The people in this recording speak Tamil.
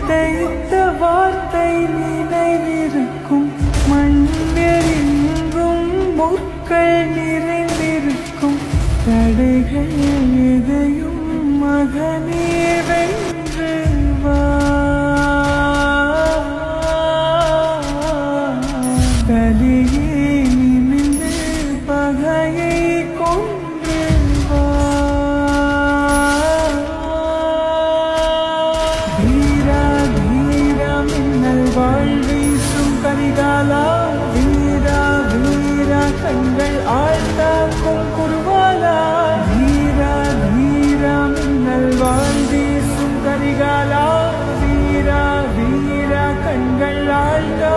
தைத்த வார்த்தை நினைவிருக்கும் மண்ணெறிங்கும் முற்கள் நிறைந்திருக்கும் தடைகள் எதையும் மகனே வென்று வா கலியே நிமிந்து பகையை கொன்று வா வீரா வீரா மின்னல் வாழ்வீசும் கரிகாலா வீரா வீரா கண்கள் ஆழ்த்தாக்கும் குருவாலா வீரா வீரா மின்னல் வாழ்வீசும் கரிகாலா வீரா வீரா கண்கள் ஆழ்த்தா